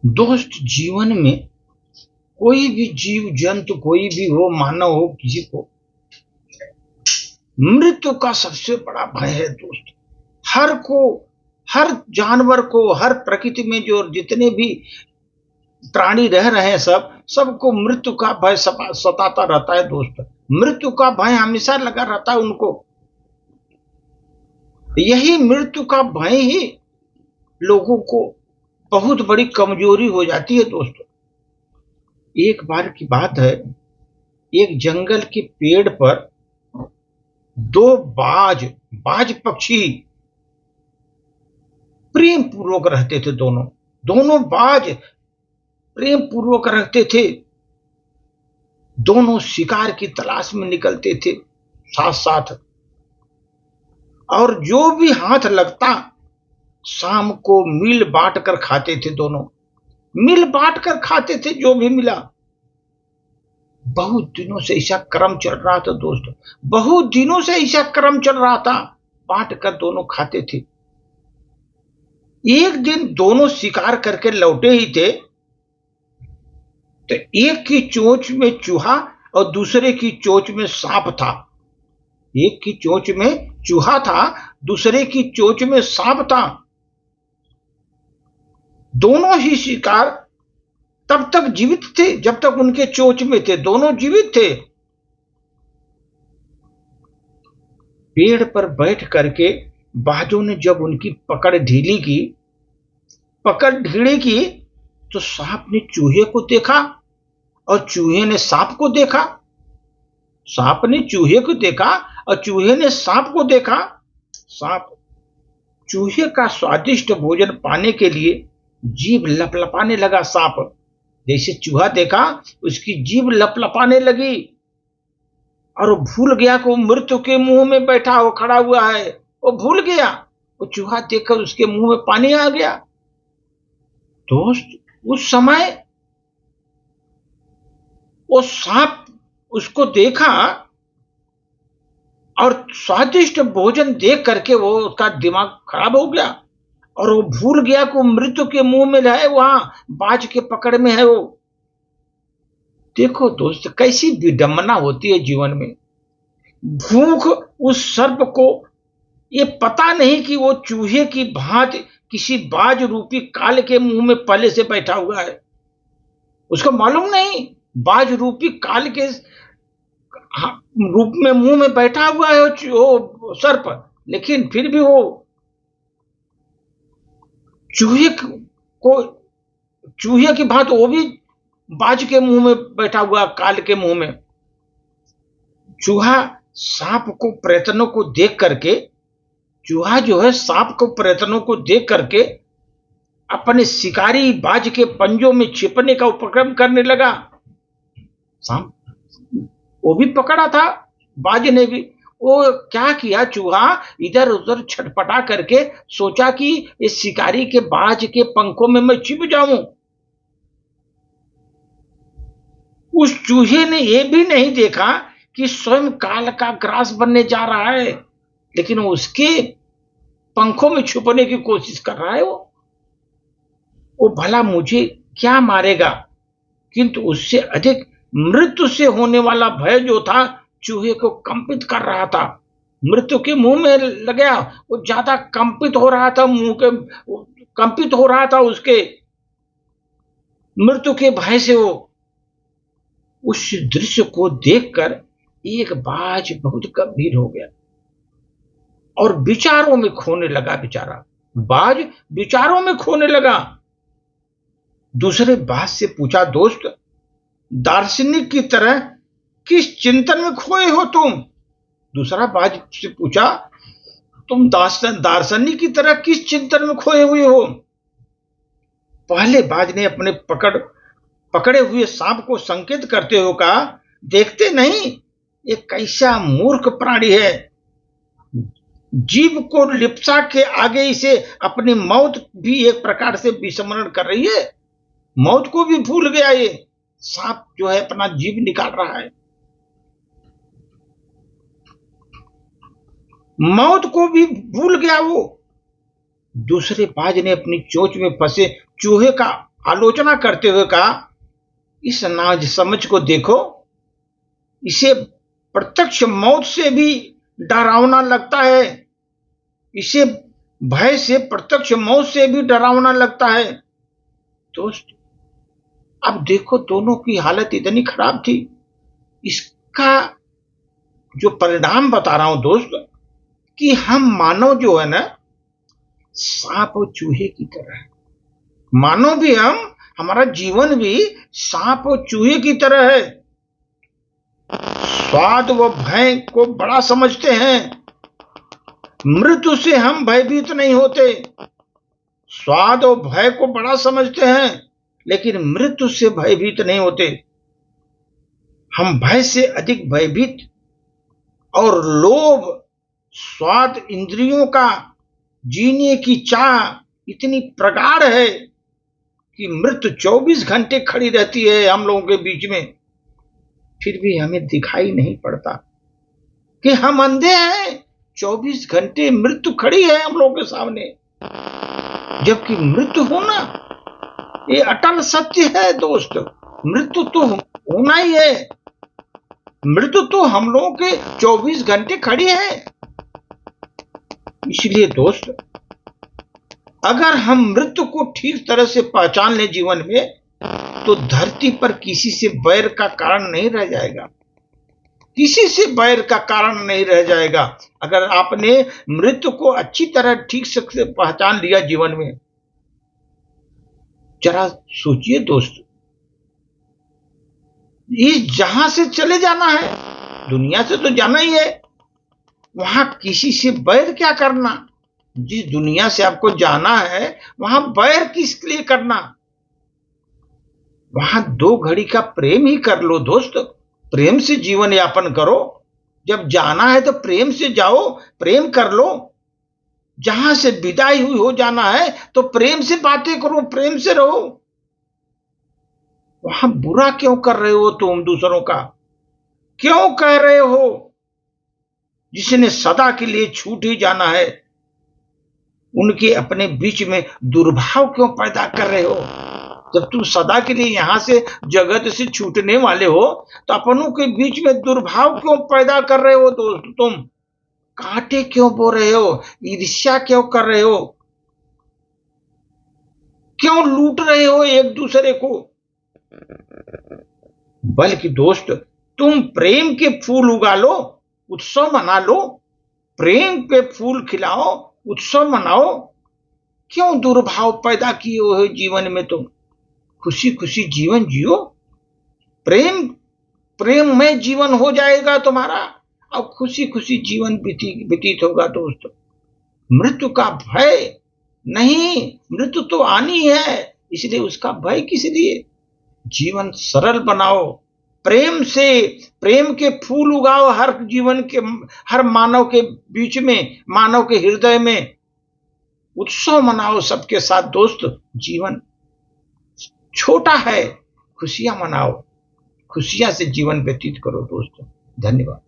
दोस्त, जीवन में कोई भी जीव जंतु, कोई भी हो, मानव हो, किसी को मृत्यु का सबसे बड़ा भय है दोस्त। हर जानवर को, हर प्रकृति में जो जितने भी प्राणी रह रहे हैं, सबको मृत्यु का भय सताता रहता है दोस्त। मृत्यु का भय हमेशा लगा रहता है उनको। यही मृत्यु का भय ही लोगों को बहुत बड़ी कमजोरी हो जाती है दोस्तों। एक बार की बात है, एक जंगल के पेड़ पर दो बाज पक्षी प्रेम पूर्वक रहते थे। दोनों बाज प्रेम पूर्वक रहते थे। दोनों शिकार की तलाश में निकलते थे साथ साथ, और जो भी हाथ लगता शाम को मिल बांट कर खाते थे। दोनों मिल बांट कर खाते थे जो भी मिला। बहुत दिनों से ऐसा क्रम चल रहा था दोस्त, बहुत दिनों से ऐसा क्रम चल रहा था, बांट कर दोनों खाते थे। एक दिन दोनों शिकार करके लौटे ही थे, तो एक की चोंच में चूहा और दूसरे की चोंच में सांप था। एक की चोंच में चूहा था, दूसरे की चोंच में सांप था। दोनों ही शिकार तब तक जीवित थे जब तक उनके चोंच में थे, दोनों जीवित थे। पेड़ पर बैठ करके बाजों ने जब उनकी पकड़ ढीली की, तो सांप ने चूहे को देखा और चूहे ने सांप को देखा। सांप ने चूहे को देखा और चूहे ने सांप को देखा। सांप चूहे का स्वादिष्ट भोजन पाने के लिए जीभ लपलपाने लगा। सांप जैसे चूहा देखा, उसकी जीभ लपलपाने लगी और वो भूल गया कि वो मृत्यु के मुंह में बैठा हो खड़ा हुआ है। वो भूल गया, वो चूहा देखकर उसके मुंह में पानी आ गया। दोस्त, उस समय वो सांप उसको देखा और स्वादिष्ट भोजन देख करके वो उसका दिमाग खराब हो गया और वो भूल गया कि वो मृत्यु के मुंह में है, वहां बाज के पकड़ में है वो। देखो दोस्त, कैसी विडंबना होती है जीवन में। भूख उस सर्प को ये पता नहीं कि वो चूहे की भांति किसी बाज रूपी काल के मुंह में पहले से बैठा हुआ है। उसको मालूम नहीं बाज रूपी काल के रूप में मुंह में बैठा हुआ है वो सर्प, लेकिन फिर भी वो चूहे की भांति वो भी बाज के मुंह में बैठा हुआ, काल के मुंह में। चूहा सांप को प्रयत्नों को देख करके, चूहा जो है सांप को प्रयत्नों को देख करके अपने शिकारी बाज के पंजों में छिपने का उपक्रम करने लगा। सांप वो भी पकड़ा था, बाज ने भी। वो क्या किया, चूहा इधर उधर छटपटा करके सोचा कि इस शिकारी के बाज के पंखों में मैं छिप जाऊं। उस चूहे ने यह भी नहीं देखा कि स्वयं काल का ग्रास बनने जा रहा है, लेकिन उसके पंखों में छुपने की कोशिश कर रहा है। वो भला मुझे क्या मारेगा, किंतु उससे अधिक मृत्यु से होने वाला भय जो था चूहे को कंपित कर रहा था। मृत्यु के मुंह में लग गया, वो ज्यादा कंपित हो रहा था, मुंह के कंपित हो रहा था उसके मृत्यु के भय से। वो उस दृश्य को देखकर एक बाज बहुत गंभीर हो गया और विचारों में खोने लगा। बेचारा बाज विचारों में खोने लगा। दूसरे बाज से पूछा, दोस्त, दार्शनिक की तरह किस चिंतन में खोए हो तुम? दूसरा बाज से पूछा, तुम दार्शनिक की तरह किस चिंतन में खोए हुए हो? पहले बाज ने अपने पकड़े हुए सांप को संकेत करते हुए कहा, देखते नहीं ये कैसा मूर्ख प्राणी है, जीव को लिप्सा के आगे इसे अपनी मौत भी एक प्रकार से विस्मरण कर रही है। मौत को भी भूल गया ये सांप जो है, अपना जीव निकाल रहा है। मौत को भी भूल गया वो। दूसरे बाज ने अपनी चोंच में फंसे चूहे का आलोचना करते हुए कहा, इस नाज समझ को देखो, इसे प्रत्यक्ष मौत से भी डरावना लगता है, इसे भय से प्रत्यक्ष मौत से भी डरावना लगता है। दोस्त, अब देखो दोनों की हालत इतनी खराब थी। इसका जो परिणाम बता रहा हूं दोस्त, कि हम मानव जो है ना, सांप और चूहे की तरह है। मानो भी हमारा जीवन भी सांप और चूहे की तरह है। स्वाद व भय को बड़ा समझते हैं, मृत्यु से हम भयभीत नहीं होते। स्वाद और भय को बड़ा समझते हैं, लेकिन मृत्यु से भयभीत नहीं होते। हम भय से अधिक भयभीत और लोभ, स्वाद, इंद्रियों का जीने की चाह इतनी प्रगाढ़ है कि मृत्यु 24 घंटे खड़ी रहती है हम लोगों के बीच में, फिर भी हमें दिखाई नहीं पड़ता कि हम अंधे हैं। 24 घंटे मृत्यु खड़ी है हम लोगों के सामने, जबकि मृत्यु होना ये अटल सत्य है दोस्त। मृत्यु तो होना ही है, मृत्यु तो हम लोगों के 24 घंटे खड़ी है। इसलिए दोस्त, अगर हम मृत्यु को ठीक तरह से पहचान लें जीवन में, तो धरती पर किसी से बैर का कारण नहीं रह जाएगा, किसी से बैर का कारण नहीं रह जाएगा। अगर आपने मृत्यु को अच्छी तरह ठीक से पहचान लिया जीवन में। जरा सोचिए दोस्त, इस जहां से चले जाना है, दुनिया से तो जाना ही है, वहां किसी से बैर क्या करना। जिस दुनिया से आपको जाना है वहां बैर किस लिए करना। वहां 2 घड़ी का प्रेम ही कर लो दोस्त, प्रेम से जीवन यापन करो। जब जाना है तो प्रेम से जाओ, प्रेम कर लो। जहां से विदाई हुई हो जाना है तो प्रेम से बातें करो, प्रेम से रहो। वहां बुरा क्यों कर रहे हो तुम दूसरों का, क्यों कह रहे हो? जिसने सदा के लिए छूट ही जाना है, उनके अपने बीच में दुर्भाव क्यों पैदा कर रहे हो? जब तुम सदा के लिए यहां से जगत से छूटने वाले हो, तो अपनों के बीच में दुर्भाव क्यों पैदा कर रहे हो दोस्त? तुम कांटे क्यों बो रहे हो? ईर्ष्या क्यों कर रहे हो? क्यों लूट रहे हो एक दूसरे को? बल्कि दोस्त, तुम प्रेम के फूल उगा लो, उत्सव मना लो, प्रेम के फूल खिलाओ, उत्सव मनाओ। क्यों दुर्भाव पैदा किए हो जीवन में? तुम खुशी खुशी जीवन जियो, प्रेम प्रेम में जीवन हो जाएगा तुम्हारा, और खुशी खुशी जीवन व्यतीत होगा दोस्त। मृत्यु का भय नहीं, मृत्यु तो आनी है, इसलिए उसका भय किस लिए? जीवन सरल बनाओ, प्रेम से, प्रेम के फूल उगाओ हर जीवन के, हर मानव के बीच में, मानव के हृदय में। उत्सव मनाओ सबके साथ दोस्त। जीवन छोटा है, खुशियां मनाओ, खुशियां से जीवन व्यतीत करो दोस्तों। धन्यवाद।